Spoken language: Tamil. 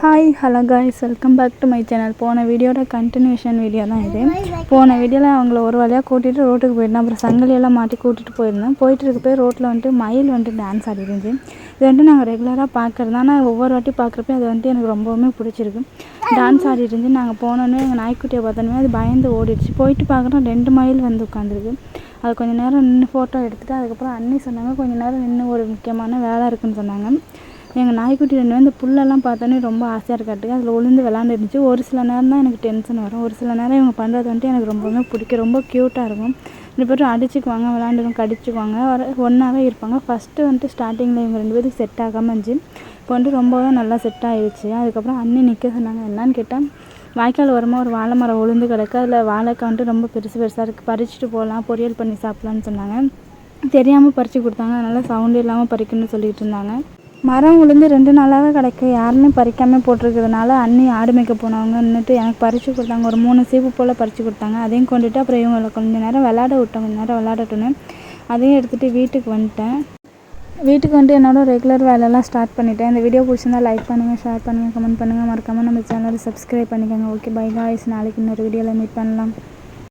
Hi hello guys, welcome back to my channel. போன வீடியோட கண்டினியூஷன் வீடியோ தான் இது. போன வீடியோவில் அவங்கள ஒரு வழியாக கூட்டிகிட்டு ரோட்டுக்கு போயிருந்தேன். அப்புறம் சங்கிலியெல்லாம் மாட்டி கூட்டிகிட்டு போயிருந்தேன். போயிட்டு இருக்கப்போ ரோட்டில் வந்துட்டு மயில் வந்துட்டு டான்ஸ் ஆடி இருந்துச்சு. இது வந்துட்டு நாங்கள் ரெகுலராக பார்க்குறது தான். ஆனால் ஒவ்வொரு வாட்டி பார்க்குறப்ப அது வந்துட்டு எனக்கு ரொம்பவுமே பிடிச்சிருக்கு. டான்ஸ் ஆடி இருந்துச்சு. நாங்கள் போனோன்னே எங்கள் நாய்க்குட்டியை பார்த்தோன்னே அது பயந்து ஓடிடுச்சு. போயிட்டு பார்க்குறோம் 2 மயில் வந்து உட்காந்துருக்கு. அது கொஞ்சம் நேரம் நின்று ஃபோட்டோ எடுத்துகிட்டு அதுக்கப்புறம் அண்ணி சொன்னாங்க கொஞ்சம் நேரம் நின்று ஒரு முக்கியமான வேலை இருக்குதுன்னு சொன்னாங்க. எங்கள் நாய்க்குட்டி 2 இந்த புல்லெல்லாம் பார்த்தோன்னே ரொம்ப ஆசையாக இருக்காட்டுக்கு அதில் விழுந்து விளாண்டுருந்துச்சு. ஒரு சில நேரம் தான் எனக்கு டென்ஷன் வரும். ஒரு சில நேரம் இவங்க பண்ணுறது வந்துட்டு எனக்கு ரொம்பவுமே பிடிக்கும். ரொம்ப க்யூட்டாக இருக்கும். 2 பேரும் அடிச்சுக்குவாங்க, விளாண்டுக்கும், கடிச்சுக்குவாங்க, ஒன்றாவே இருப்பாங்க. ஃபஸ்ட்டு வந்துட்டு ஸ்டார்டிங்கில் இவங்க 2 பேருக்கு செட் ஆகாமல் இருந்துச்சு. இப்போ வந்துட்டு ரொம்பவே நல்லா செட் ஆகிடுச்சு. அதுக்கப்புறம் அண்ணி நிற்க சொன்னாங்க. என்னான்னு கேட்டால் வாய்க்கால் ஓரமாக ஒரு வாழை மரம் உளுந்து கிடக்கு. அதில் வாழைக்காய் வந்துட்டு ரொம்ப பெருசாக இருக்குது, பறிச்சுட்டு போகலாம், பொரியல் பண்ணி சாப்பிட்லான்னு சொன்னாங்க. தெரியாமல் பறித்து கொடுத்தாங்க. அதனால் சவுண்டு இல்லாமல் பறிக்கணும்னு சொல்லிகிட்டு இருந்தாங்க. மரம் உளுந்து 2 நாளாகவே கிடைக்கு. யாருமே பறிக்காமல் போட்டிருக்கிறதுனால அண்ணி ஆடு மேய்க்க போனவங்க நின்றுட்டு எனக்கு பறித்து கொடுத்தாங்க. ஒரு 3 சீப்பு போல் பறித்து கொடுத்தாங்க. அதையும் கொண்டுட்டு அப்புறம் இவங்களை கொஞ்சம் நேரம் விளாட விட்டோம். கொஞ்சம் நேரம் விளாடட்டுன்னு அதையும் எடுத்துகிட்டு வீட்டுக்கு வந்துட்டேன். வீட்டுக்கு வந்துட்டு என்னோட ரெகுலர் வேலையெல்லாம் ஸ்டார்ட் பண்ணிட்டேன். இந்த வீடியோ பிடிச்சிருந்தா லைக் பண்ணுங்கள், ஷேர் பண்ணுங்கள், கமெண்ட் பண்ணுங்கள். மறக்காமல் நம்ம சேனலை சப்ஸ்கிரைப் பண்ணிக்கோங்க. Okay, by guys. நாளைக்கு இன்னொரு வீடியோவில் மீட் பண்ணலாம்.